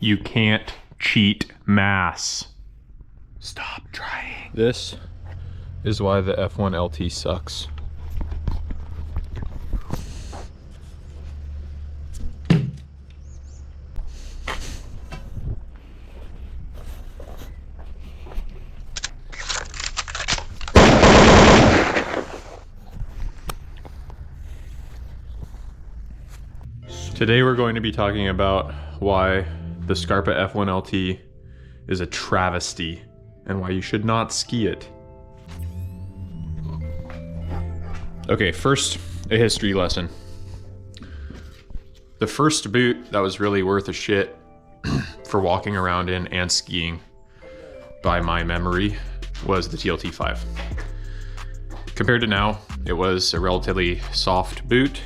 You can't cheat mass. Stop trying. This is why the F1 LT sucks. Today we're going to be talking about why the Scarpa F1 LT is a travesty and why you should not ski it. Okay, first, a history lesson. The first boot that was really worth a shit for walking around in and skiing, by my memory, was the TLT5. Compared to now, it was a relatively soft boot.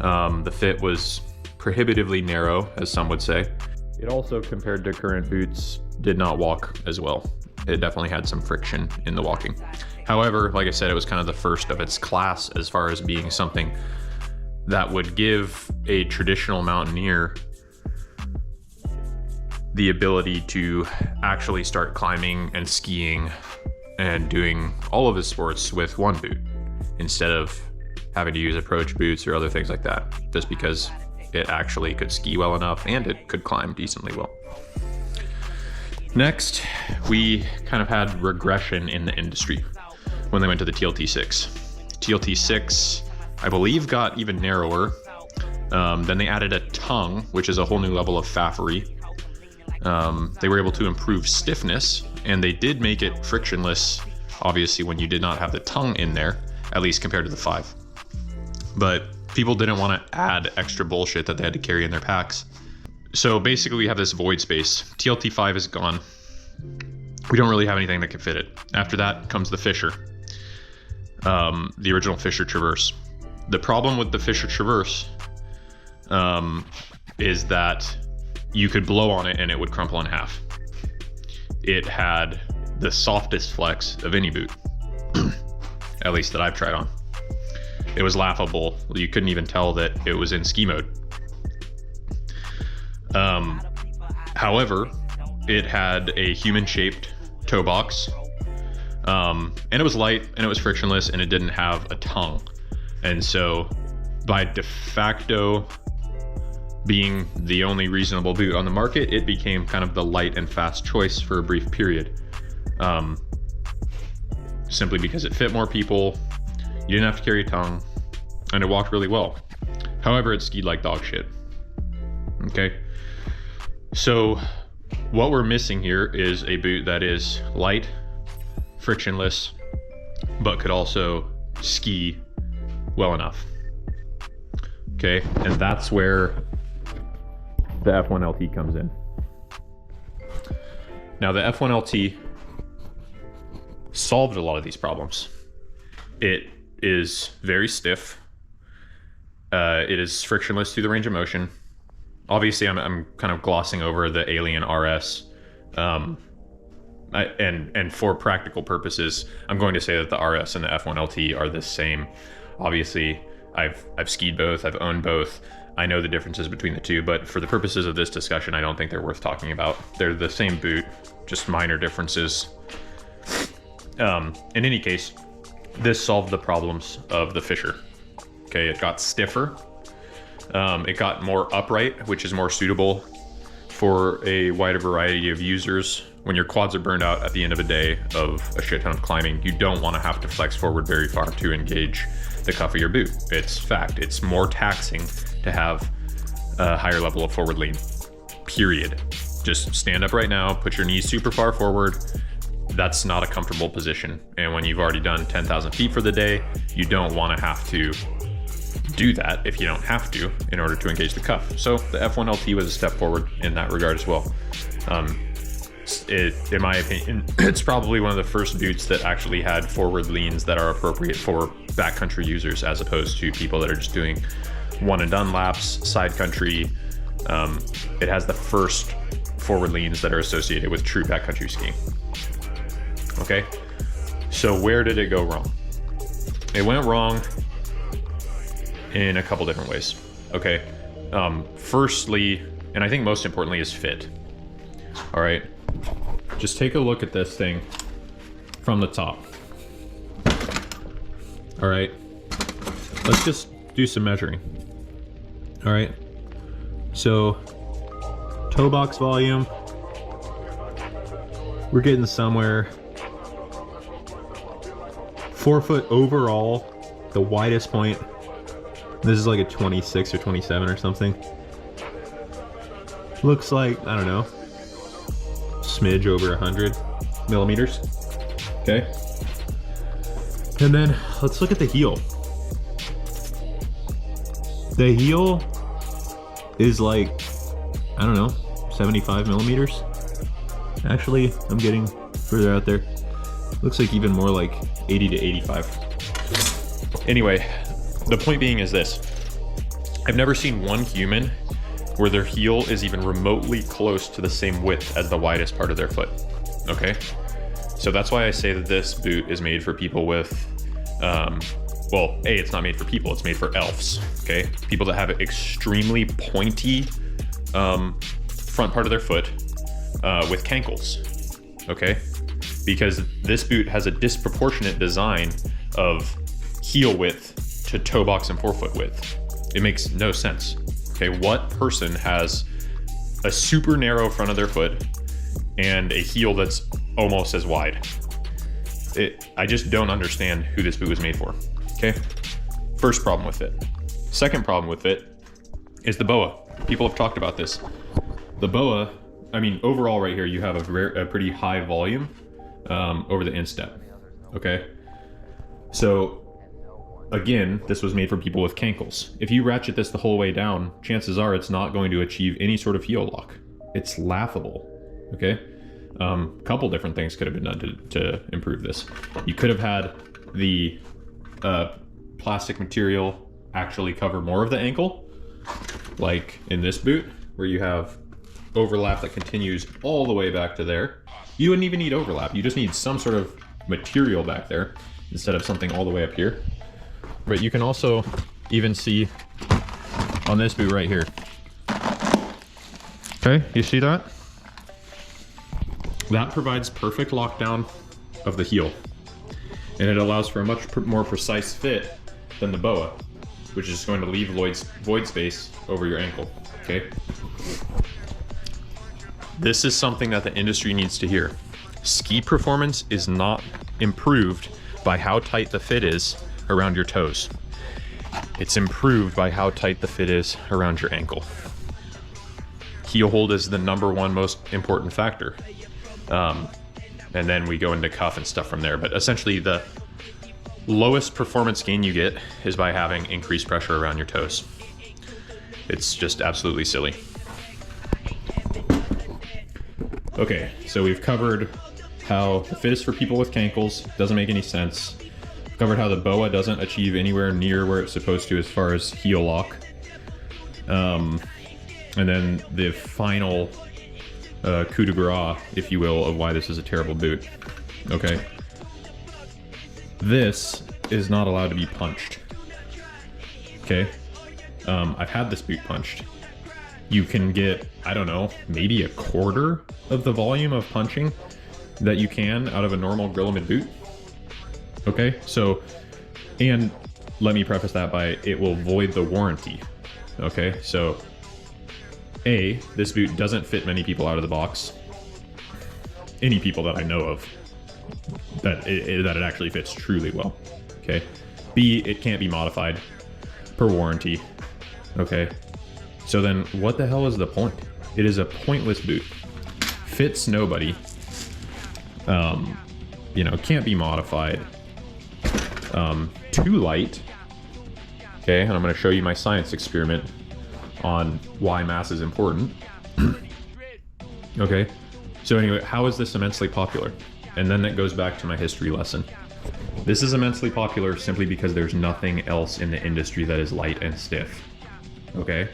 The fit was prohibitively narrow, as some would say. It also, compared to current boots, did not walk as well. It definitely had some friction in the walking. However, like I said, it was kind of the first of its class as far as being something that would give a traditional mountaineer the ability to actually start climbing and skiing and doing all of his sports with one boot instead of having to use approach boots or other things like that, just because it actually could ski well enough and it could climb decently well. Next, we kind of had regression in the industry when they went to the TLT6. TLT6, I believe, got even narrower. Then they added a tongue, which is a whole new level of faffery. They were able to improve stiffness, and they did make it frictionless, obviously, when you did not have the tongue in there, at least compared to the 5. But people didn't want to add extra bullshit that they had to carry in their packs. So basically we have this void space. TLT5 is gone. We don't really have anything that can fit it. After that comes the Fisher. The original Fisher Traverse. The problem with the Fisher Traverse is that you could blow on it and it would crumple in half. It had the softest flex of any boot, at least that I've tried on. It was laughable. You couldn't even tell that it was in ski mode. However, it had a human-shaped toe box, and it was light, and it was frictionless, and it didn't have a tongue. And so, by de facto being the only reasonable boot on the market, it became kind of the light and fast choice for a brief period. Simply because it fit more people, you didn't have to carry a tongue, and it walked really well. However, it skied like dog shit. Okay? So, what we're missing here is a boot that is light, frictionless, but could also ski well enough. Okay? And that's where the F1 LT comes in. Now, the F1 LT solved a lot of these problems. It is very stiff. It is frictionless through the range of motion. Obviously, I'm kind of glossing over the Alien RS. And for practical purposes, I'm going to say that the RS and the F1 LT are the same. Obviously, I've skied both, I've owned both. I know the differences between the two, but for the purposes of this discussion, I don't think they're worth talking about. They're the same boot, just minor differences. In any case, this solved the problems of the Fisher. Okay, it got stiffer. It got more upright, which is more suitable for a wider variety of users. When your quads are burned out at the end of a day of a shit ton of climbing, you don't want to have to flex forward very far to engage the cuff of your boot. It's fact. It's more taxing to have a higher level of forward lean, period. Just stand up right now, put your knees super far forward. That's not a comfortable position. And when you've already done 10,000 feet for the day, you don't want to have to do that if you don't have to in order to engage the cuff. So the F1 LT was a step forward in that regard as well. In my opinion, it's probably one of the first boots that actually had forward leans that are appropriate for backcountry users, as opposed to people that are just doing one and done laps, side country. It has the first forward leans that are associated with true backcountry skiing. Okay, so where did it go wrong? It went wrong in a couple different ways. Okay, firstly, and I think most importantly, is fit. All right, just take a look at this thing from the top. All right, let's just do some measuring. All right, so toe box volume, we're getting somewhere 4 foot overall, the widest point. This is like a 26 or 27 or something. Looks like, I don't know, smidge over 100 millimeters. Okay. And then let's look at the heel. The heel is like, I don't know, 75 millimeters. Actually, I'm getting further out there. Looks like even more like 80 to 85. Anyway, the point being is this. I've never seen one human where their heel is even remotely close to the same width as the widest part of their foot. Okay? So that's why I say that this boot is made for people with, well, A, it's not made for people, it's made for elves, okay? People that have extremely pointy front part of their foot with cankles, okay? Because this boot has a disproportionate design of heel width to toe box and forefoot width. It makes no sense, okay? What person has a super narrow front of their foot and a heel that's almost as wide? I just don't understand who this boot was made for, okay? First problem with it. Second problem with it is the BOA. People have talked about this. The BOA, I mean, overall right here, you have a pretty high volume over the instep, okay? So again, this was made for people with cankles. If you ratchet this the whole way down, chances are it's not going to achieve any sort of heel lock. It's laughable, okay? Couple different things could have been done to improve this. You could have had the plastic material actually cover more of the ankle, like in this boot, where you have overlap that continues all the way back to there. You wouldn't even need overlap. You just need some sort of material back there instead of something all the way up here. But you can also even see on this boot right here. Okay, you see that? That provides perfect lockdown of the heel. And it allows for a much more precise fit than the BOA, which is going to leave void space over your ankle, okay? This is something that the industry needs to hear. Ski performance is not improved by how tight the fit is around your toes. It's improved by how tight the fit is around your ankle. Heel hold is the #1 most important factor. And then we go into cuff and stuff from there. But essentially the lowest performance gain you get is by having increased pressure around your toes. It's just absolutely silly. Okay, so we've covered how the fit is for people with cankles, doesn't make any sense. We've covered how the BOA doesn't achieve anywhere near where it's supposed to as far as heel lock. And then the final coup de grace, if you will, of why this is a terrible boot. Okay. This is not allowed to be punched. Okay. I've had this boot punched. You can get, I don't know, maybe a quarter of the volume of punching that you can out of a normal Grillemid boot. Okay, so, and let me preface that by it will void the warranty. Okay, so A, this boot doesn't fit many people out of the box. Any people that I know of that it actually fits truly well. Okay. B, it can't be modified per warranty. Okay. So then what the hell is the point? It is a pointless boot. Fits nobody. You know, can't be modified. Too light. Okay, and I'm going to show you my science experiment on why mass is important. Okay, so anyway, how is this immensely popular? And then that goes back to my history lesson. This is immensely popular simply because there's nothing else in the industry that is light and stiff. Okay,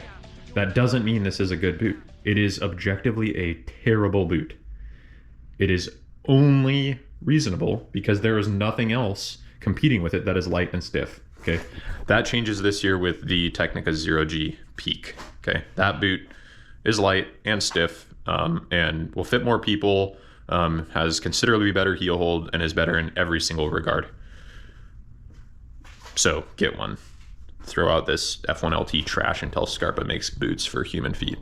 that doesn't mean this is a good boot. It is objectively a terrible boot. It is only reasonable because there is nothing else competing with it that is light and stiff. Okay, that changes this year with the Technica 0G Peak. Okay, that boot is light and stiff. and will fit more people, has considerably better heel hold, and is better in every single regard. So get one. Throw out this F1 LT trash until Scarpa makes boots for human feet.